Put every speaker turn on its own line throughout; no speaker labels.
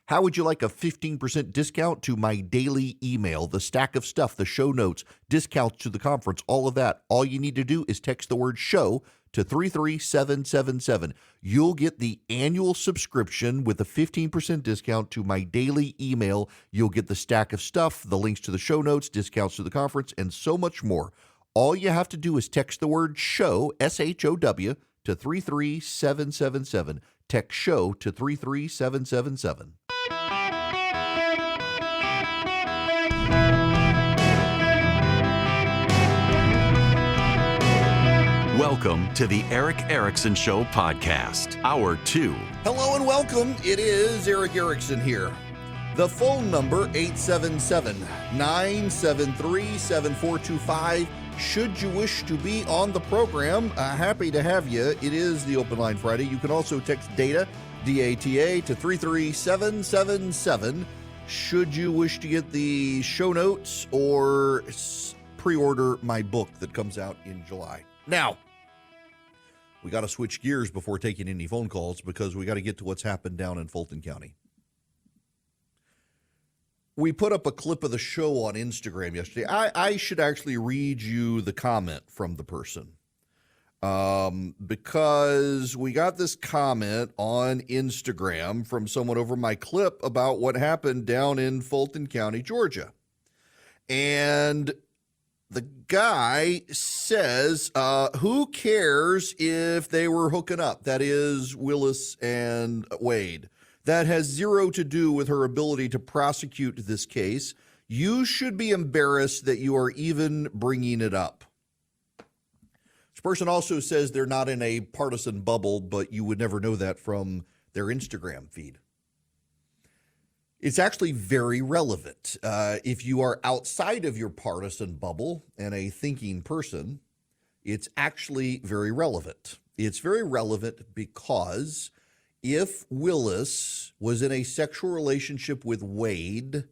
How would you like a 15% discount to my daily email, the stack of stuff, the show notes, discounts to the conference, all of that? All you need to do is text the word show to 33777. You'll get the annual subscription with a 15% discount to my daily email. You'll get the stack of stuff, the links to the show notes, discounts to the conference, and so much more. All you have to do is text the word show, SHOW, to 33777. Text show to 33777.
Welcome to the Eric Erickson Show podcast, Hour 2.
Hello and welcome. It is Eric Erickson here. The phone number, 877-973-7425. Should you wish to be on the program, happy to have you. It is the Open Line Friday. You can also text DATA, D-A-T-A, to 33777. Should you wish to get the show notes or pre-order my book that comes out in July. Now, we got to switch gears before taking any phone calls because we got to get to what's happened down in Fulton County. We put up a clip of the show on Instagram yesterday. I should actually read you the comment from the person because we got this comment on Instagram from someone over my clip about what happened down in Fulton County, Georgia. And the guy says, who cares if they were hooking up? That is Willis and Wade. That has zero to do with her ability to prosecute this case. You should be embarrassed that you are even bringing it up. This person also says they're not in a partisan bubble, but you would never know that from their Instagram feed. It's actually very relevant. If you are outside of your partisan bubble and a thinking person, it's actually very relevant. It's very relevant because if Willis was in a sexual relationship with Wade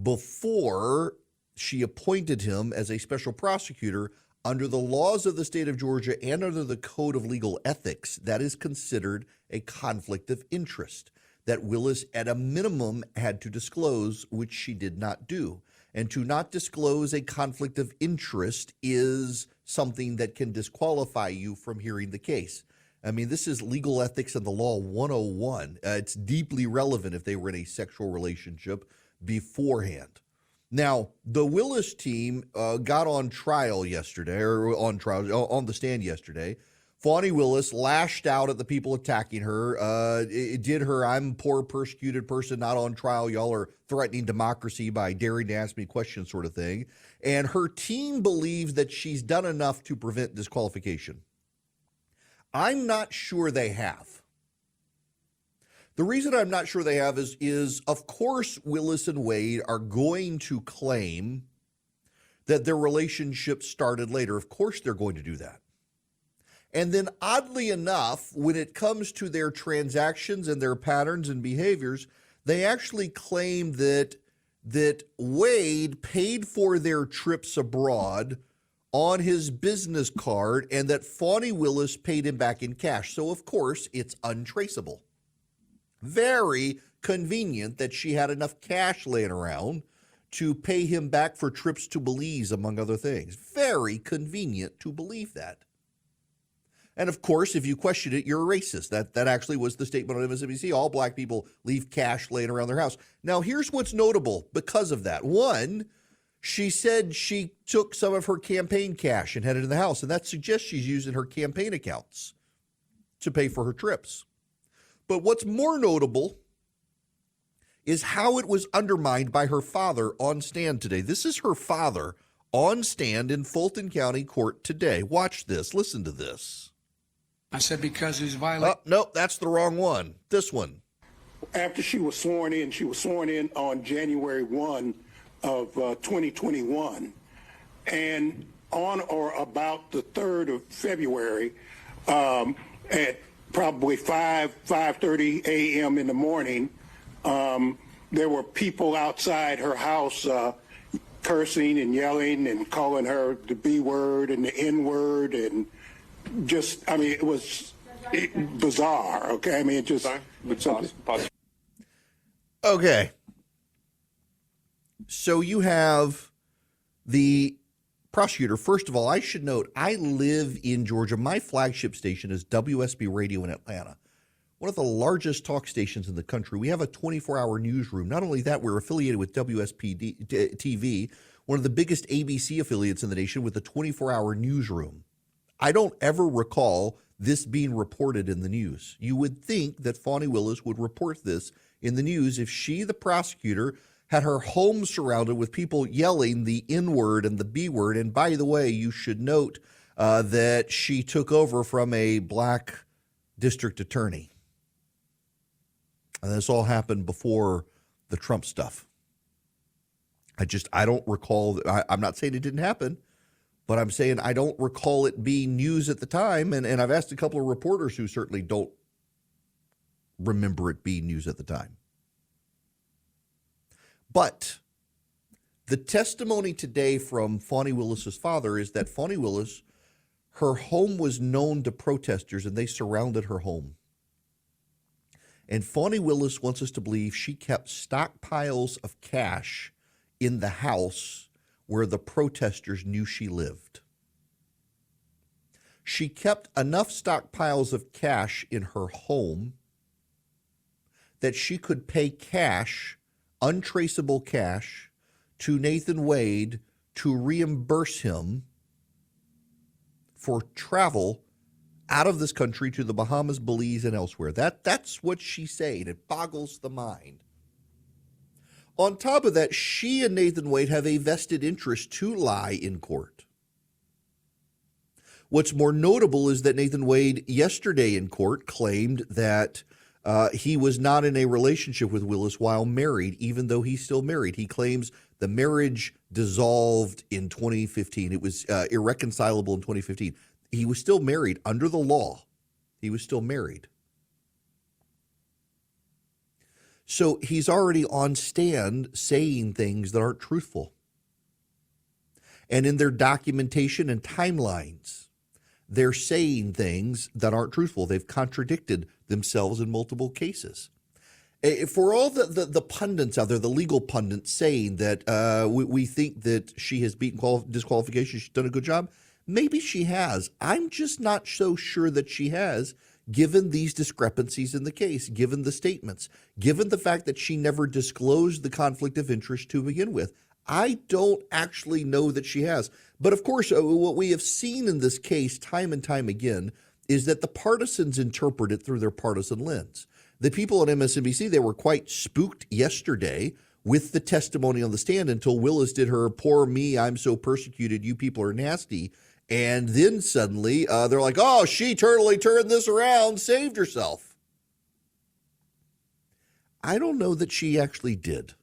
before she appointed him as a special prosecutor, under the laws of the state of Georgia and under the Code of Legal Ethics, that is considered a conflict of interest that Willis at a minimum had to disclose, which she did not do. And to not disclose a conflict of interest is something that can disqualify you from hearing the case. I mean, this is legal ethics and the law 101. It's deeply relevant if they were in a sexual relationship beforehand. Now, the Willis team got on trial yesterday, or on the stand yesterday. Fani Willis lashed out at the people attacking her. It did her, I'm a poor, persecuted person, not on trial. Y'all are threatening democracy by daring to ask me questions sort of thing. And her team believes that she's done enough to prevent disqualification. I'm not sure they have. The reason I'm not sure they have is of course, Willis and Wade are going to claim that their relationship started later. Of course, they're going to do that. And then oddly enough, when it comes to their transactions and their patterns and behaviors, they actually claim that Wade paid for their trips abroad on his business card and that Fani Willis paid him back in cash. So, of course, it's untraceable. Very convenient that she had enough cash laying around to pay him back for trips to Belize, among other things. Very convenient to believe that. And of course, if you question it, you're a racist. That actually was the statement on MSNBC. All black people leave cash laying around their house. Now, here's what's notable because of that. One, she said she took some of her campaign cash and had it in the house, and that suggests she's using her campaign accounts to pay for her trips. But what's more notable is how it was undermined by her father on stand today. This is her father on stand in Fulton County Court today. Watch this. Listen to this.
I said because he's violating.
No, that's the wrong one. This one.
After she was sworn in on January 1 of 2021. And on or about the 3rd of February, at probably 5:30 a.m. in the morning, there were people outside her house cursing and yelling and calling her the B word and the N word, and just, I mean, it was bizarre. Okay, I mean, it just.
Okay. So you have the prosecutor. First of all, I should note, I live in Georgia. My flagship station is WSB Radio in Atlanta, one of the largest talk stations in the country. We have a 24-hour newsroom. Not only that, we're affiliated with WSPD TV, one of the biggest ABC affiliates in the nation, with a 24-hour newsroom. I don't ever recall this being reported in the news. You would think that Fani Willis would report this in the news if she, the prosecutor, had her home surrounded with people yelling the N word and the B word. And by the way, you should note that she took over from a black district attorney. And this all happened before the Trump stuff. I don't recall. I'm not saying it didn't happen, but I'm saying I don't recall it being news at the time. And I've asked a couple of reporters who certainly don't remember it being news at the time. But the testimony today from Fani Willis's father is that Fani Willis, her home was known to protesters and they surrounded her home. And Fani Willis wants us to believe she kept stockpiles of cash in the house where the protesters knew she lived. She kept enough stockpiles of cash in her home that she could pay cash, untraceable cash, to Nathan Wade to reimburse him for travel out of this country to the Bahamas, Belize, and elsewhere. That's what she's saying. It boggles the mind. On top of that, she and Nathan Wade have a vested interest to lie in court. What's more notable is that Nathan Wade yesterday in court claimed that he was not in a relationship with Willis while married, even though he's still married. He claims the marriage dissolved in 2015. It was irreconcilable in 2015. He was still married under the law. He was still married. So he's already on stand saying things that aren't truthful. And in their documentation and timelines, they're saying things that aren't truthful. They've contradicted themselves in multiple cases. For all the pundits out there, the legal pundits saying that we think that she has beaten disqualification, she's done a good job, maybe she has. I'm just not so sure that she has, given these discrepancies in the case, given the statements, given the fact that she never disclosed the conflict of interest to begin with. I don't actually know that she has. But of course, what we have seen in this case time and time again is that the partisans interpret it through their partisan lens. The people at MSNBC, they were quite spooked yesterday with the testimony on the stand until Willis did her "poor me, I'm so persecuted, you people are nasty." And then suddenly they're like, oh, she totally turned this around, saved herself. I don't know that she actually did.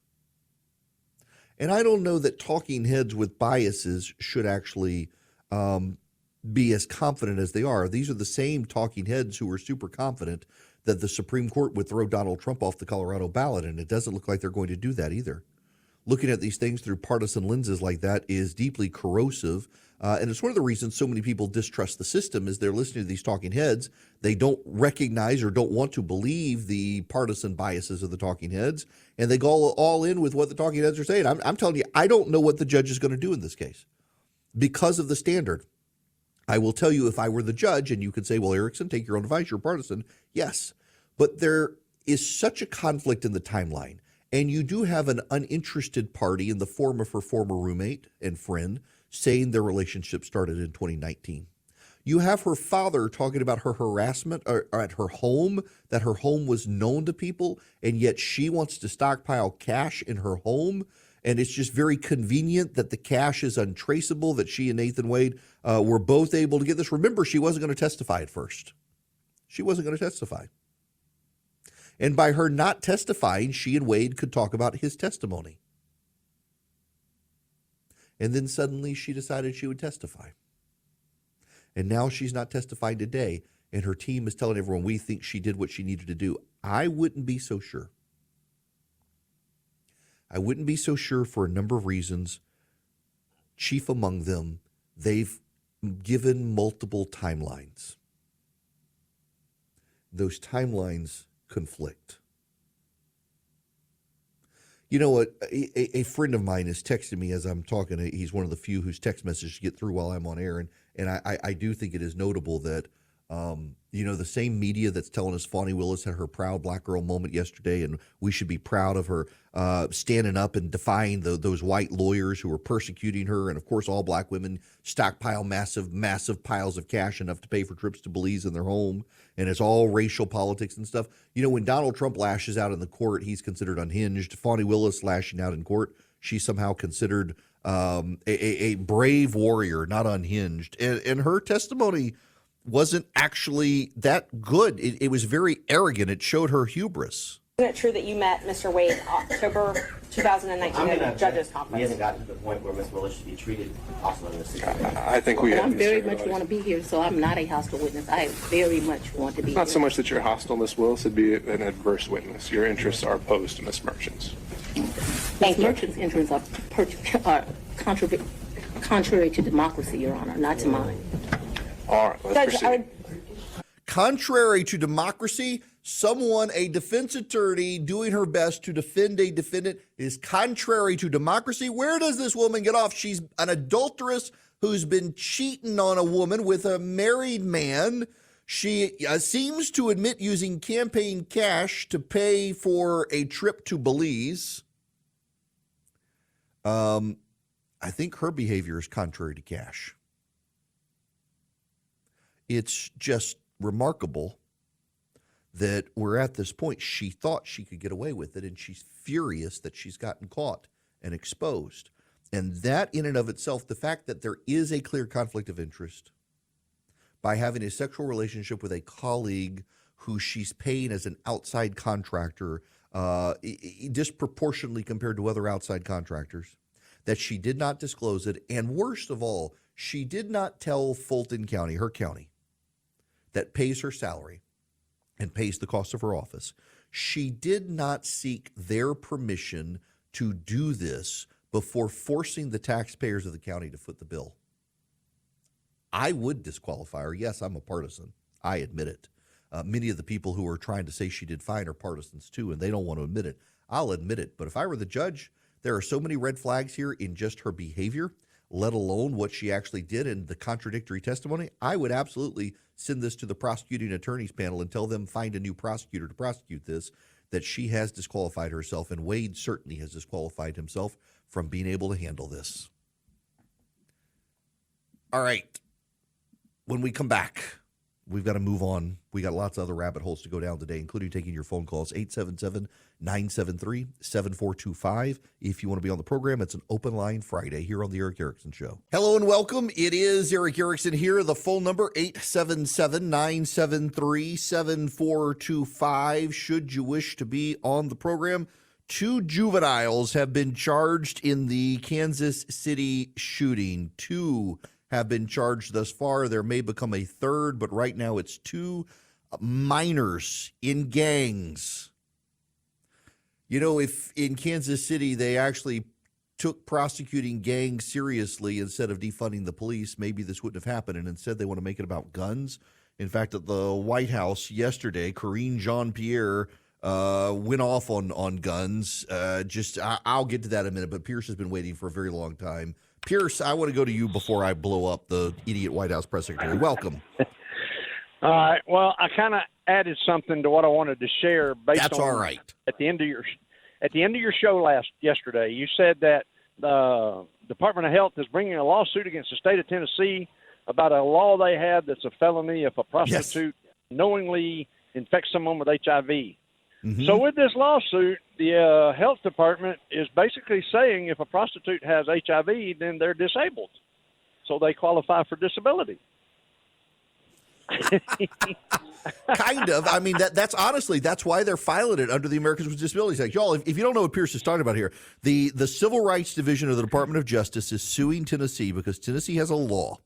And I don't know that talking heads with biases should actually be as confident as they are. These are the same talking heads who are super confident that the Supreme Court would throw Donald Trump off the Colorado ballot, and it doesn't look like they're going to do that either. Looking at these things through partisan lenses like that is deeply corrosive. And it's one of the reasons so many people distrust the system is they're listening to these talking heads. They don't recognize or don't want to believe the partisan biases of the talking heads, and they go all in with what the talking heads are saying. I'm telling you, I don't know what the judge is going to do in this case because of the standard. I will tell you, if I were the judge, and you could say, well, Erickson, take your own advice, you're partisan. Yes, but there is such a conflict in the timeline, and you do have an uninterested party in the form of her former roommate and friend saying their relationship started in 2019. You have her father talking about her harassment at her home, that her home was known to people, and yet she wants to stockpile cash in her home. And it's just very convenient that the cash is untraceable, that she and Nathan Wade were both able to get this. Remember, she wasn't going to testify at first. She wasn't going to testify. And by her not testifying, she and Wade could talk about his testimony. And then suddenly she decided she would testify. And now she's not testifying today, and her team is telling everyone we think she did what she needed to do. I wouldn't be so sure. I wouldn't be so sure for a number of reasons. Chief among them, they've given multiple timelines. Those timelines conflict. You know what? A friend of mine is texting me as I'm talking. He's one of the few whose text messages get through while I'm on air. And I do think it is notable that, the same media that's telling us Fani Willis had her proud black girl moment yesterday, and we should be proud of her standing up and defying those white lawyers who were persecuting her. And, of course, all black women stockpile massive, massive piles of cash, enough to pay for trips to Belize in their home. And it's all racial politics and stuff. When Donald Trump lashes out in the court, he's considered unhinged. Fani Willis lashing out in court, she's somehow considered a brave warrior, not unhinged. And her testimony wasn't actually that good. It was very arrogant. It showed her hubris.
Isn't it true that you met Mr. Wade October 2019 at the judges conference?
We haven't gotten to the point where Ms. Willis should be treated also in this situation.
I think we.
I very much want to be here, so I'm not a hostile witness. I very much want to be
It's not
here.
so much that you're hostile, Ms. Willis. It'd be an adverse witness. Your interests are opposed to Ms. Merchant's.
Ms. Merchant's interests are contrary to democracy, Your Honor, not to mine.
All right, let's proceed.
Contrary to democracy, a defense attorney doing her best to defend a defendant is contrary to democracy. Where does this woman get off? She's an adulteress who's been cheating on a woman with a married man. She seems to admit using campaign cash to pay for a trip to Belize. I think her behavior is contrary to cash. It's just remarkable that we're at this point. She thought she could get away with it, and she's furious that she's gotten caught and exposed. And that in and of itself, the fact that there is a clear conflict of interest by having a sexual relationship with a colleague who she's paying as an outside contractor, disproportionately compared to other outside contractors, that she did not disclose it. And worst of all, she did not tell Fulton County, her county, that pays her salary and pays the cost of her office. She did not seek their permission to do this before forcing the taxpayers of the county to foot the bill. I would disqualify her. Yes, I'm a partisan. I admit it. Many of the people who are trying to say she did fine are partisans too, and they don't want to admit it. I'll admit it. But if I were the judge, there are so many red flags here in just her behavior, let alone what she actually did and the contradictory testimony. I would absolutely send this to the prosecuting attorneys panel and tell them find a new prosecutor to prosecute this, that she has disqualified herself, and Wade certainly has disqualified himself from being able to handle this. All right. When we come back, we've got to move on. We got lots of other rabbit holes to go down today, including taking your phone calls, 877-973-7425. If you want to be on the program, it's an open line Friday here on the Eric Erickson Show. Hello and welcome. It is Eric Erickson here. The phone number, 877-973-7425. Should you wish to be on the program, 2 juveniles have been charged in the Kansas City shooting. 2 have been charged thus far. There may become a third, but right now it's 2 minors in gangs. If in Kansas City they actually took prosecuting gangs seriously instead of defunding the police, maybe this wouldn't have happened. And instead they want to make it about guns. In fact, at the White House yesterday, Karine Jean-Pierre went off on guns. I'll get to that in a minute, but Pierce has been waiting for a very long time. Pierce, I want to go to you before I blow up the idiot White House press secretary. Welcome.
All right. Well, I kind of added something to what I wanted to share. That's
all right.
At the end of your show yesterday, you said that the Department of Health is bringing a lawsuit against the state of Tennessee about a law they have that's a felony if a prostitute knowingly infects someone with HIV. Mm-hmm. So with this lawsuit, the health department is basically saying if a prostitute has HIV, then they're disabled. So they qualify for disability.
Kind of. I mean, that's honestly, that's why they're filing it under the Americans with Disabilities Act. Y'all, if you don't know what Pierce is talking about here, the Civil Rights Division of the Department of Justice is suing Tennessee because Tennessee has a law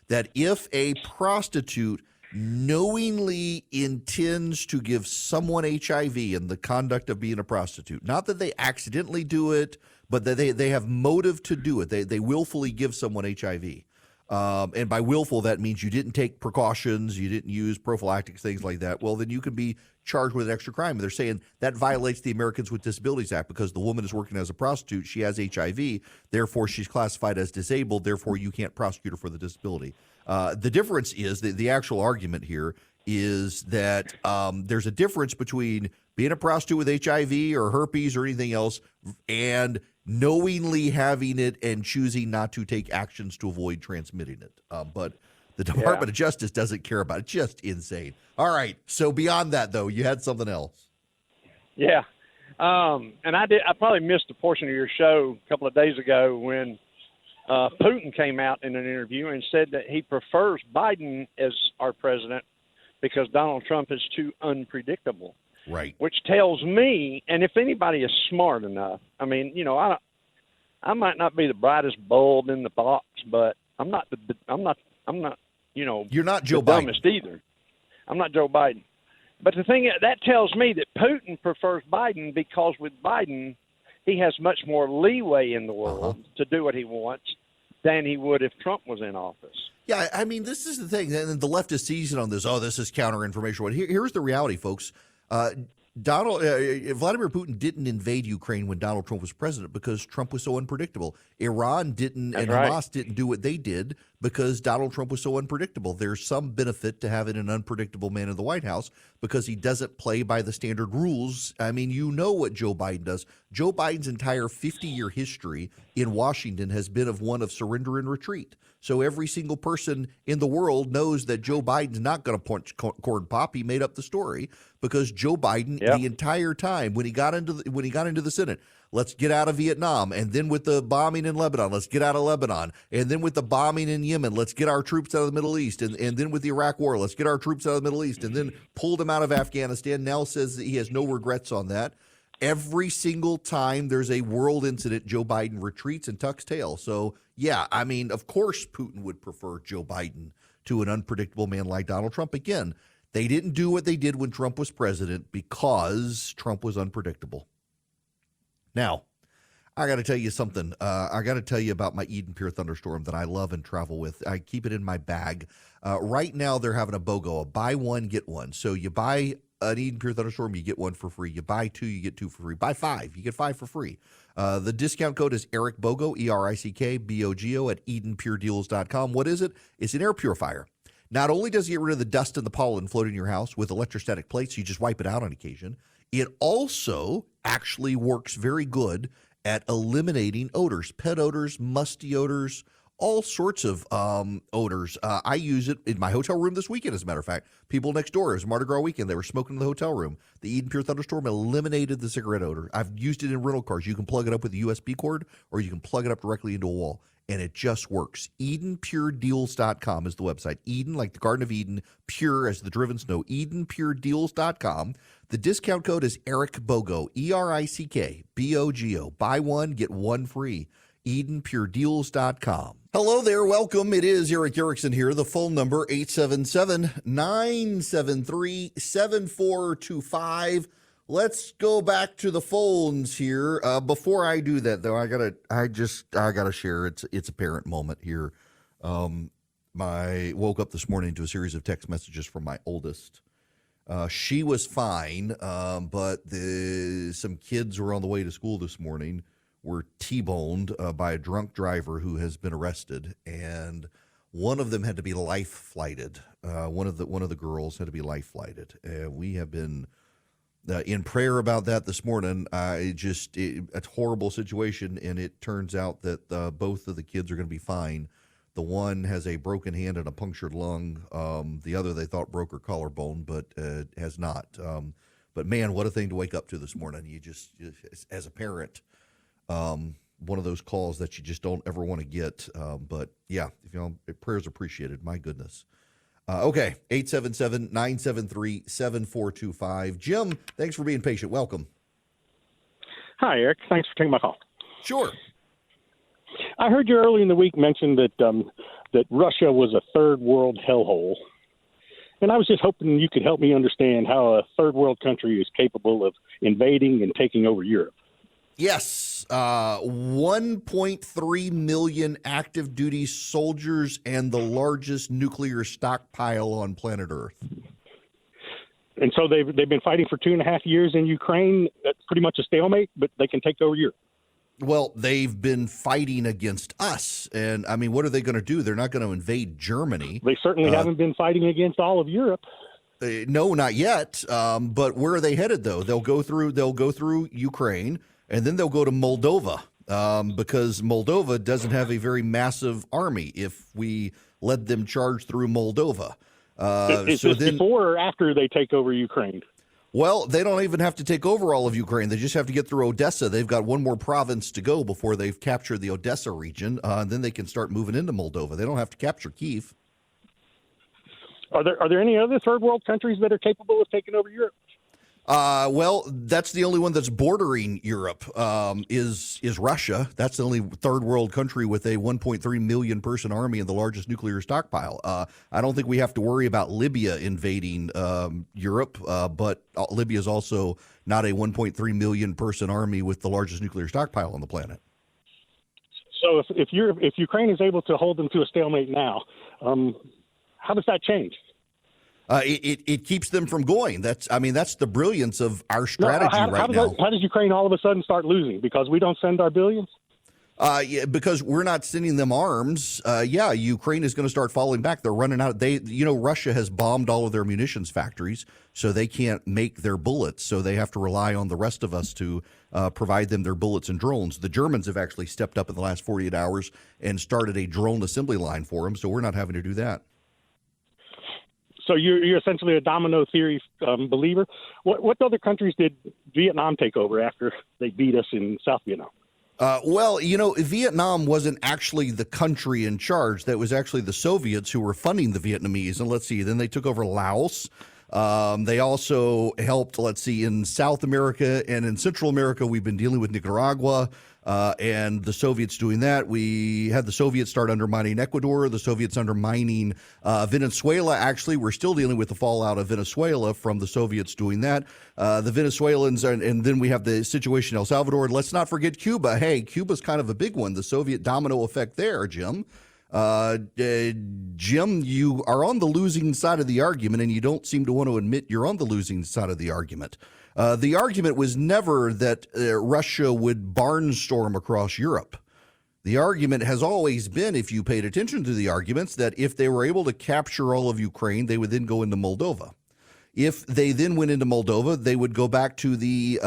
that if a prostitute knowingly intends to give someone HIV in the conduct of being a prostitute, not that they accidentally do it, but that they have motive to do it. They willfully give someone HIV. and by willful, that means you didn't take precautions, you didn't use prophylactics, things like that, well, then you could be charged with an extra crime. And they're saying that violates the Americans with Disabilities Act because the woman is working as a prostitute. She has HIV. Therefore, she's classified as disabled. Therefore, you can't prosecute her for the disability. The difference is the actual argument here is that there's a difference between being a prostitute with HIV or herpes or anything else and knowingly having it and choosing not to take actions to avoid transmitting it. But the Department of Justice doesn't care about it. Just insane. All right. So beyond that, though, you had something else.
Yeah. And I probably missed a portion of your show a couple of days ago when Putin came out in an interview and said that he prefers Biden as our president because Donald Trump is too unpredictable.
Right.
Which tells me, and if anybody is smart enough, I mean, you know, I might not be the brightest bulb in the box, but I'm not, you know,
you're not Joe
the
Biden.
dumbest either. I'm not Joe Biden. But the thing that tells me that Putin prefers Biden because with Biden, he has much more leeway in the world to do what he wants than he would if Trump was in office.
Yeah, I mean, this is the thing. And the left is seizing on this. Oh, this is counter-information. Here's the reality, folks. Vladimir Putin didn't invade Ukraine when Donald Trump was president because Trump was so unpredictable. Iran didn't, and Hamas didn't do what they did because Donald Trump was so unpredictable. There's some benefit to having an unpredictable man in the White House because he doesn't play by the standard rules. I mean, you know what Joe Biden does. Joe Biden's entire 50-year history in Washington has been of one of surrender and retreat. So every single person in the world knows that Joe Biden's not going to punch corn pop. He made up the story because Joe Biden the entire time when he got into the Senate, let's get out of Vietnam, and then with the bombing in Lebanon, let's get out of Lebanon, and then with the bombing in Yemen, let's get our troops out of the Middle East, and then with the Iraq War, let's get our troops out of the Middle East, and then pulled them out of Afghanistan. Now says that he has no regrets on that. Every single time there's a world incident, Joe Biden retreats and tucks tail. So, yeah, I mean, of course Putin would prefer Joe Biden to an unpredictable man like Donald Trump. Again, they didn't do what they did when Trump was president because Trump was unpredictable. Now, I got to tell you something. I got to tell you about my Eden Pure Thunderstorm that I love and travel with. I keep it in my bag. Right now, they're having a BOGO, a buy one, get one. So you buy an Eden Pure Thunderstorm, you get one for free. You buy two, you get two for free. Buy five, you get five for free. The discount code is Eric BOGO, ERICKBOGO at EdenPureDeals.com. What is it? It's an air purifier. Not only does it get rid of the dust and the pollen floating in your house with electrostatic plates, you just wipe it out on occasion. It also actually works very good at eliminating odors, pet odors, musty odors, all sorts of odors. I use it in my hotel room this weekend, as a matter of fact. People next door, it was Mardi Gras weekend, they were smoking in the hotel room. The Eden Pure Thunderstorm eliminated the cigarette odor. I've used it in rental cars. You can plug it up with a USB cord, or you can plug it up directly into a wall, and it just works. EdenPureDeals.com is the website. Eden, like the Garden of Eden, pure as the driven snow. EdenPureDeals.com. The discount code is Eric BOGO, ERICKBOGO. Buy one, get one free. EdenPureDeals.com. Hello there. Welcome. It is Eric Erickson here. The phone number, 877-973-7425. Let's go back to the phones here. Before I do that, though, I gotta share. It's a parent moment here. I woke up this morning to a series of text messages from my oldest. She was fine, but some kids were on the way to school this morning were T-boned by a drunk driver who has been arrested, and one of them had to be life flighted. One of the girls had to be life flighted, and we have been in prayer about that this morning. It's a horrible situation, and it turns out that both of the kids are going to be fine. The one has a broken hand and a punctured lung. The other they thought broke her collarbone, but has not. But man, what a thing to wake up to this morning. You just as a parent, one of those calls that you just don't ever want to get. But yeah, prayers appreciated. My goodness. Okay, 877-973-7425. Jim, thanks for being patient. Welcome.
Hi, Eric. Thanks for taking my call.
Sure.
I heard you early in the week mention that that Russia was a third world hellhole. And I was just hoping you could help me understand how a third world country is capable of invading and taking over Europe.
Yes, 1.3 million active duty soldiers and the largest nuclear stockpile on planet Earth.
And so they've been fighting for 2.5 years in Ukraine. That's pretty much a stalemate, but they can take over Europe.
Well, they've been fighting against us. And, I mean, what are they going to do? They're not going to invade Germany.
They certainly haven't been fighting against all of Europe.
No, not yet. But where are they headed, though? They'll go through Ukraine, and then they'll go to Moldova because Moldova doesn't have a very massive army if we let them charge through Moldova.
Is this before or after they take over Ukraine?
Well, they don't even have to take over all of Ukraine. They just have to get through Odessa. They've got one more province to go before they've captured the Odessa region. And then they can start moving into Moldova. They don't have to capture Kyiv.
Are there any other third world countries that are capable of taking over Europe?
Well, that's the only one that's bordering Europe is Russia. That's the only third world country with a 1.3 million person army and the largest nuclear stockpile. I don't think we have to worry about Libya invading Europe, but Libya is also not a 1.3 million person army with the largest nuclear stockpile on the planet.
So if Ukraine is able to hold them to a stalemate now, how does that change?
It keeps them from going. That's the brilliance of our strategy right now.
How does Ukraine all of a sudden start losing? Because we don't send our billions?
Yeah, because we're not sending them arms. Ukraine is going to start falling back. They're running out. Russia has bombed all of their munitions factories, so they can't make their bullets. So they have to rely on the rest of us to provide them their bullets and drones. The Germans have actually stepped up in the last 48 hours and started a drone assembly line for them, so we're not having to do that.
So you're essentially a domino theory believer. What other countries did Vietnam take over after they beat us in South Vietnam?
Well, Vietnam wasn't actually the country in charge. That was actually the Soviets who were funding the Vietnamese. And let's see, then they took over Laos. They also helped, in South America and in Central America, we've been dealing with Nicaragua and the Soviets doing that. We had the Soviets start undermining Ecuador, the Soviets undermining Venezuela. Actually, we're still dealing with the fallout of Venezuela from the Soviets doing that. The Venezuelans, and then we have the situation in El Salvador. Let's not forget Cuba. Hey, Cuba's kind of a big one, the Soviet domino effect there, Jim. Jim, you are on the losing side of the argument, and you don't seem to want to admit you're on the losing side of the argument. The argument was never that Russia would barnstorm across Europe. The argument has always been, if you paid attention to the arguments, that if they were able to capture all of Ukraine, they would then go into Moldova. If they then went into Moldova, they would go back to the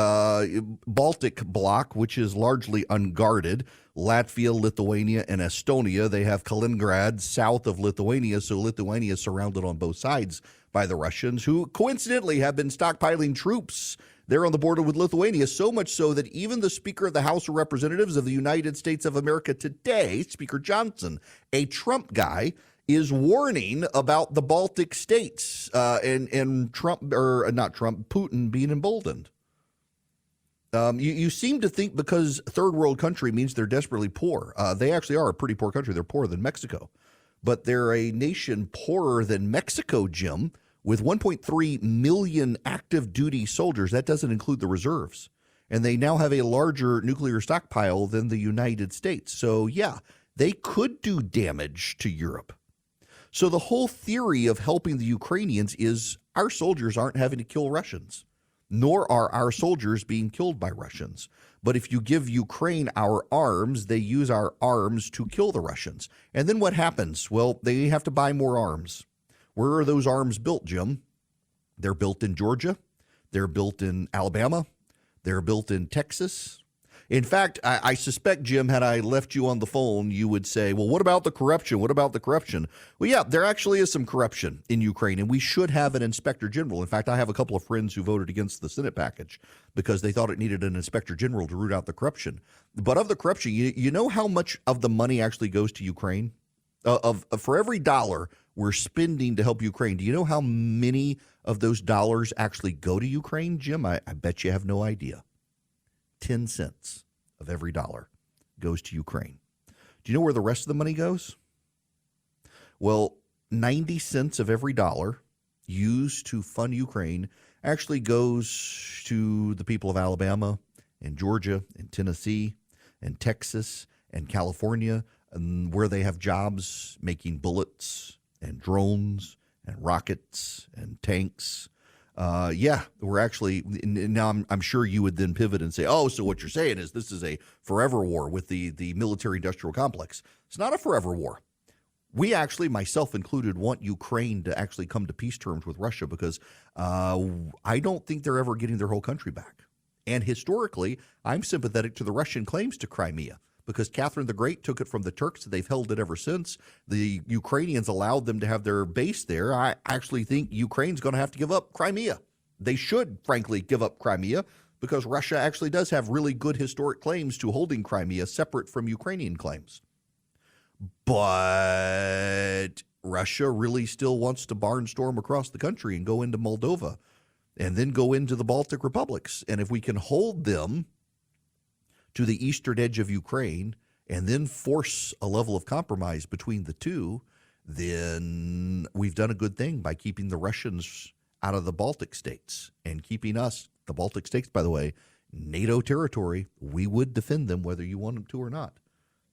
Baltic bloc, which is largely unguarded. Latvia, Lithuania, and Estonia. They have Kaliningrad south of Lithuania, so Lithuania is surrounded on both sides by the Russians, who coincidentally have been stockpiling troops there on the border with Lithuania, so much so that even the Speaker of the House of Representatives of the United States of America today, Speaker Johnson, a Trump guy, is warning about the Baltic states and Putin being emboldened. You seem to think because third world country means they're desperately poor. They actually are a pretty poor country. They're poorer than Mexico. But they're a nation poorer than Mexico, Jim, with 1.3 million active duty soldiers. That doesn't include the reserves. And they now have a larger nuclear stockpile than the United States. So, yeah, they could do damage to Europe. So the whole theory of helping the Ukrainians is our soldiers aren't having to kill Russians, nor are our soldiers being killed by Russians. But if you give Ukraine our arms, they use our arms to kill the Russians. And then what happens? Well, they have to buy more arms. Where are those arms built, Jim? They're built in Georgia. They're built in Alabama. They're built in Texas. In fact, I suspect, Jim, had I left you on the phone, you would say, well, what about the corruption? What about the corruption? Well, yeah, there actually is some corruption in Ukraine, and we should have an inspector general. In fact, I have a couple of friends who voted against the Senate package because they thought it needed an inspector general to root out the corruption. But of the corruption, you know how much of the money actually goes to Ukraine? For every dollar we're spending to help Ukraine, do you know how many of those dollars actually go to Ukraine, Jim? I bet you have no idea. 10 cents of every dollar goes to Ukraine. Do you know where the rest of the money goes? Well, 90 cents of every dollar used to fund Ukraine actually goes to the people of Alabama and Georgia and Tennessee and Texas and California, and where they have jobs making bullets and drones and rockets and tanks. We're actually, now I'm sure you would then pivot and say, oh, so what you're saying is this is a forever war with the military industrial complex. It's not a forever war. We actually, myself included, want Ukraine to actually come to peace terms with Russia because I don't think they're ever getting their whole country back. And historically, I'm sympathetic to the Russian claims to Crimea because Catherine the Great took it from the Turks. They've held it ever since. The Ukrainians allowed them to have their base there. I actually think Ukraine's going to have to give up Crimea. They should, frankly, give up Crimea because Russia actually does have really good historic claims to holding Crimea separate from Ukrainian claims. But Russia really still wants to barnstorm across the country and go into Moldova and then go into the Baltic republics. And if we can hold them to the eastern edge of Ukraine and then force a level of compromise between the two, then we've done a good thing by keeping the Russians out of the Baltic states and keeping us, the Baltic states, by the way, NATO territory. We would defend them whether you want them to or not.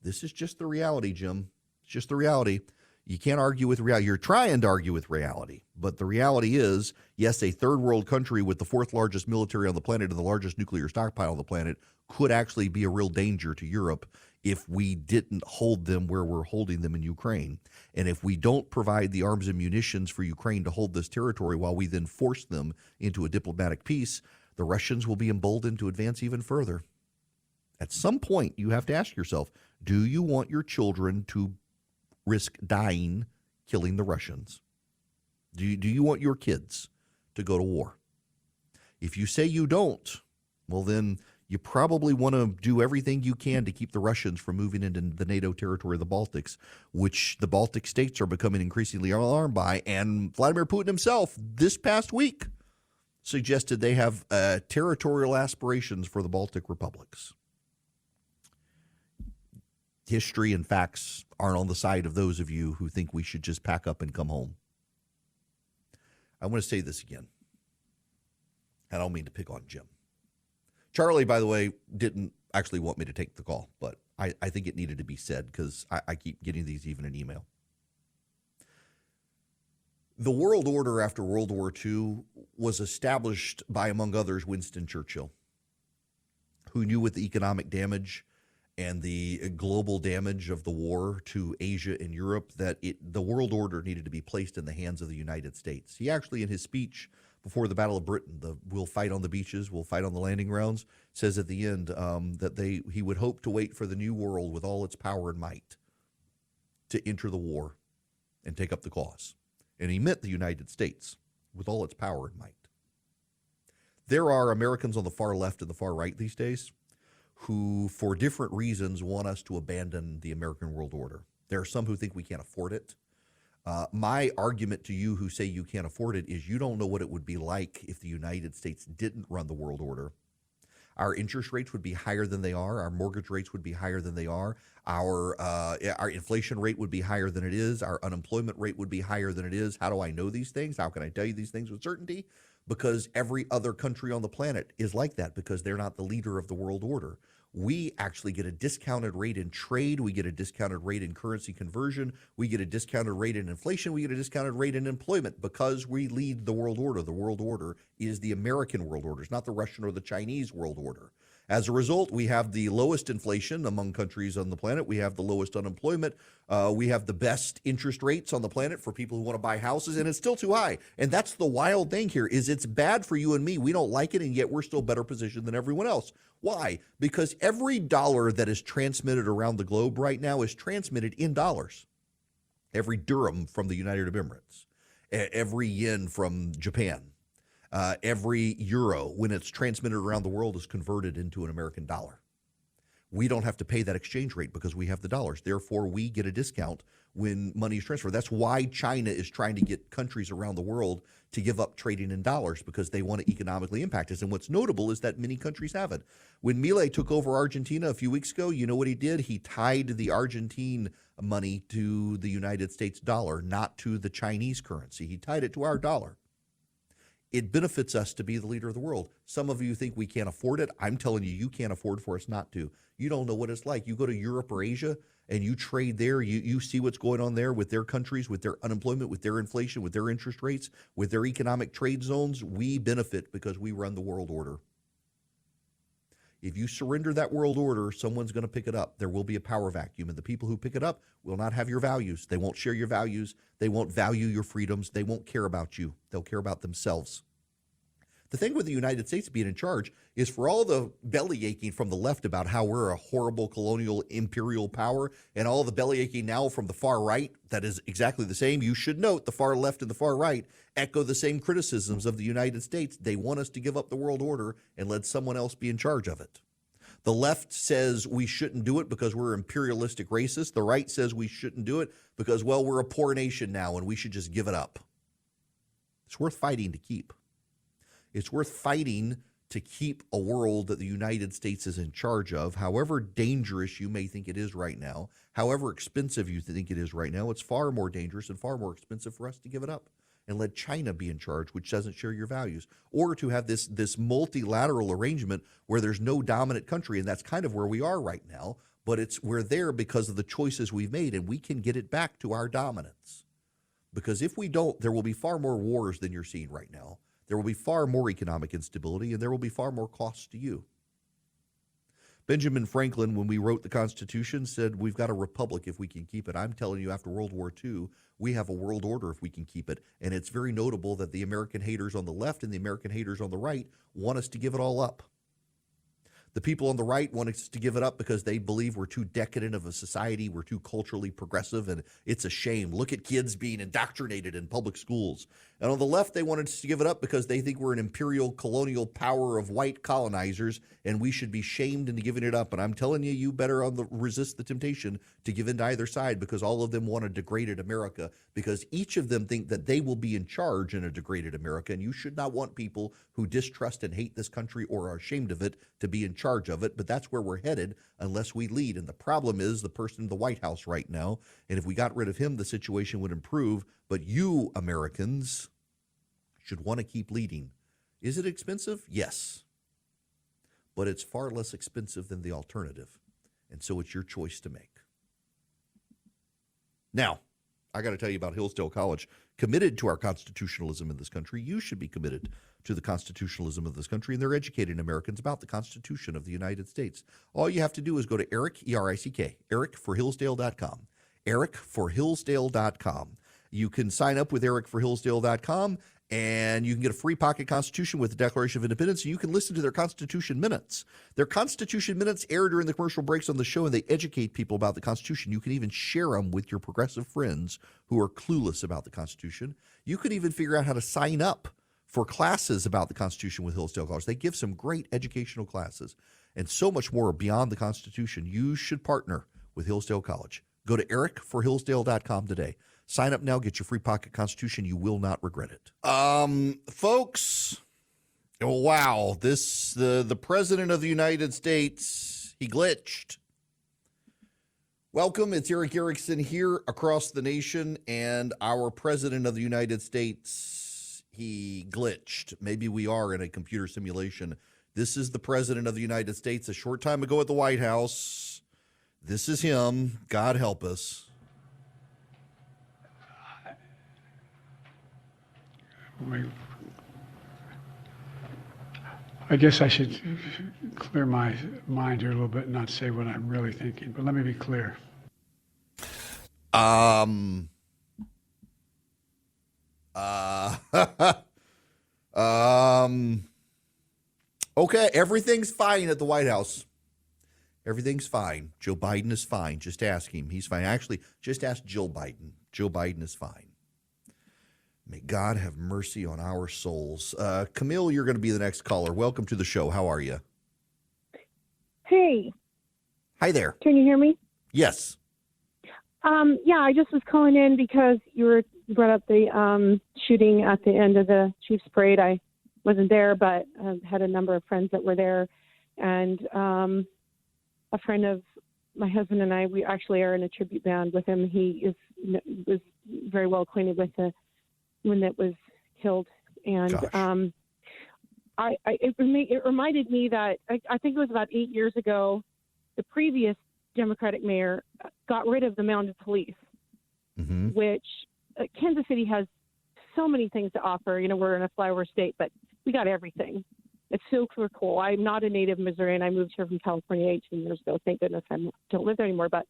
This is just the reality, Jim. It's just the reality. You can't argue with reality. You're trying to argue with reality. But the reality is, yes, a third world country with the fourth largest military on the planet and the largest nuclear stockpile on the planet could actually be a real danger to Europe if we didn't hold them where we're holding them in Ukraine. And if we don't provide the arms and munitions for Ukraine to hold this territory while we then force them into a diplomatic peace, the Russians will be emboldened to advance even further. At some point, you have to ask yourself, do you want your children to risk dying killing the Russians? Do you want your kids to go to war? If you say you don't, well, then you probably want to do everything you can to keep the Russians from moving into the NATO territory of the Baltics, which the Baltic states are becoming increasingly alarmed by. And Vladimir Putin himself, this past week, suggested they have territorial aspirations for the Baltic republics. History and facts aren't on the side of those of you who think we should just pack up and come home. I want to say this again. I don't mean to pick on Jim. Charlie, by the way, didn't actually want me to take the call, but I think it needed to be said because I keep getting these even in email. The world order after World War II was established by, among others, Winston Churchill, who knew with the economic damage and the global damage of the war to Asia and Europe that the world order needed to be placed in the hands of the United States. He actually, in his speech before the Battle of Britain, we'll fight on the beaches, we'll fight on the landing grounds, says at the end that he would hope to wait for the new world with all its power and might to enter the war and take up the cause. And he meant the United States with all its power and might. There are Americans on the far left and the far right these days who, for different reasons, want us to abandon the American world order. There are some who think we can't afford it. My argument to you who say you can't afford it is you don't know what it would be like if the United States didn't run the world order. Our interest rates would be higher than they are. Our mortgage rates would be higher than they are. Our inflation rate would be higher than it is. Our unemployment rate would be higher than it is. How do I know these things? How can I tell you these things with certainty? Because every other country on the planet is like that because they're not the leader of the world order. We actually get a discounted rate in trade. We get a discounted rate in currency conversion. We get a discounted rate in inflation. We get a discounted rate in employment because we lead the world order. The world order is the American world order. It's not the Russian or the Chinese world order. As a result, we have the lowest inflation among countries on the planet. We have the lowest unemployment. We have the best interest rates on the planet for people who want to buy houses, and it's still too high. And that's the wild thing here is it's bad for you and me. We don't like it, and yet we're still better positioned than everyone else. Why? Because every dollar that is transmitted around the globe right now is transmitted in dollars. Every dirham from the United Arab Emirates, every yen from Japan, every euro, when it's transmitted around the world, is converted into an American dollar. We don't have to pay that exchange rate because we have the dollars. Therefore, we get a discount when money is transferred. That's why China is trying to get countries around the world to give up trading in dollars because they want to economically impact us. And what's notable is that many countries haven't. When Milei took over Argentina a few weeks ago, you know what he did? He tied the Argentine money to the United States dollar, not to the Chinese currency. He tied it to our dollar. it benefits us to be the leader of the world. Some of you think we can't afford it. I'm telling you, you can't afford for us not to. You don't know what it's like. You go to Europe or Asia and you trade there. You see what's going on there with their countries, with their unemployment, with their inflation, with their interest rates, with their economic trade zones. We benefit because we run the world order. If you surrender that world order, someone's going to pick it up. There will be a power vacuum, and the people who pick it up will not have your values. They won't share your values. They won't value your freedoms. They won't care about you. They'll care about themselves. The thing with the United States being in charge is for all the belly aching from the left about how we're a horrible colonial imperial power and all the belly aching now from the far right that is exactly the same. You should note the far left and the far right echo the same criticisms of the United States. They want us to give up the world order and let someone else be in charge of it. The left says we shouldn't do it because we're imperialistic racists. The right says we shouldn't do it because, well, we're a poor nation now and we should just give it up. It's worth fighting to keep. It's worth fighting to keep a world that the United States is in charge of, however dangerous you may think it is right now, however expensive you think it is right now. It's far more dangerous and far more expensive for us to give it up and let China be in charge, which doesn't share your values, or to have this multilateral arrangement where there's no dominant country, and that's kind of where we are right now, but we're there because of the choices we've made, and we can get it back to our dominance. Because if we don't, there will be far more wars than you're seeing right now. There will be far more economic instability, and there will be far more costs to you. Benjamin Franklin, when we wrote the Constitution, said we've got a republic if we can keep it. I'm telling you, after World War II, we have a world order if we can keep it. And it's very notable that the American haters on the left and the American haters on the right want us to give it all up. The people on the right want us to give it up because they believe we're too decadent of a society, we're too culturally progressive, and it's a shame. Look at kids being indoctrinated in public schools. And on the left, they wanted us to give it up because they think we're an imperial colonial power of white colonizers, and we should be shamed into giving it up. And I'm telling you, you better resist the temptation to give in to either side, because all of them want a degraded America, because each of them think that they will be in charge in a degraded America, and you should not want people who distrust and hate this country or are ashamed of it to be in charge of it. But that's where we're headed unless we lead. And the problem is the person in the White House right now, and if we got rid of him, the situation would improve. But you Americans should want to keep leading. Is it expensive? Yes. But it's far less expensive than the alternative. And so it's your choice to make. Now, I got to tell you about Hillsdale College. Committed to our constitutionalism in this country, you should be committed to the constitutionalism of this country, and they're educating Americans about the Constitution of the United States. All you have to do is go to Eric, E-R-I-C-K, ericforhillsdale.com, ericforhillsdale.com. You can sign up with ericforhillsdale.com, and you can get a free pocket Constitution with the Declaration of Independence, and you can listen to their Constitution Minutes. Their Constitution Minutes air during the commercial breaks on the show, and they educate people about the Constitution. You can even share them with your progressive friends who are clueless about the Constitution. You could even figure out how to sign up for classes about the Constitution with Hillsdale College. They give some great educational classes and so much more beyond the Constitution. You should partner with Hillsdale College. Go to ericforhillsdale.com today. Sign up now, get your free pocket Constitution. You will not regret it. Folks, wow, the President of the United States, he glitched. Welcome, it's Eric Erickson here across the nation, and our President of the United States, he glitched. Maybe we are in a computer simulation. This is the President of the United States a short time ago at the White House. This is him. God help us.
I guess I should clear my mind here a little bit and not say what I'm really thinking, but let me be clear.
Okay, everything's fine at the White House. Everything's fine. Joe Biden is fine. Just ask him. He's fine. Actually, just ask Jill Biden. Joe Biden is fine. May God have mercy on our souls. Camille, you're going to be the next caller. Welcome to the show. How are you?
Hey.
Hi there.
Can you hear me?
Yes.
Yeah, I just was calling in because you brought up the shooting at the end of the Chiefs parade. I wasn't there, but I had a number of friends that were there. And a friend of my husband and I, we actually are in a tribute band with him. He was very well acquainted with the one that was killed And it reminded me that I think it was about 8 years ago, the previous Democratic mayor got rid of the mounted police, which Kansas City has so many things to offer. You know, we're in a flyover state, but we got everything. It's super cool. I'm not a native Missourian. I moved here from California 18 years ago. Thank goodness I don't live there anymore. But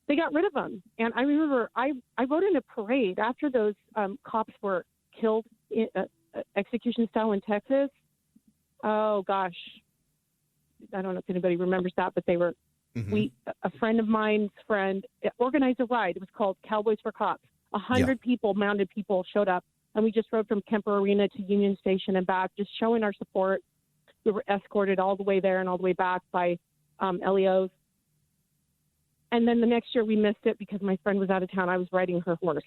they got rid of them. And I remember I rode in a parade after those cops were killed execution style in Texas. Oh, gosh. I don't know if anybody remembers that, but they were, a friend of mine's friend organized a ride. It was called Cowboys for Cops. 100 people, mounted people, showed up. And we just rode from Kemper Arena to Union Station and back, just showing our support. We were escorted all the way there and all the way back by LEOs. And then the next year we missed it because my friend was out of town. I was riding her horse.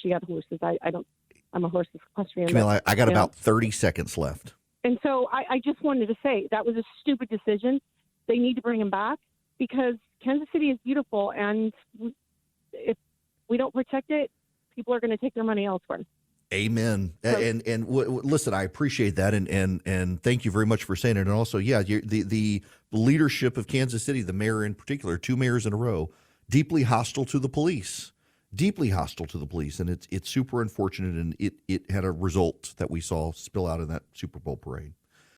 She had horses. I'm a horse equestrian.
Camille, I got about 30 seconds left.
And so I just wanted to say that was a stupid decision. They need to bring him back because Kansas City is beautiful. And if we don't protect it, people are going to take their money elsewhere.
Amen. And listen, I appreciate that, and thank you very much for saying it. And also, the leadership of Kansas City, the mayor in particular, 2 mayors in a row, deeply hostile to the police, and it's super unfortunate, and it had a result that we saw spill out in that Super Bowl parade.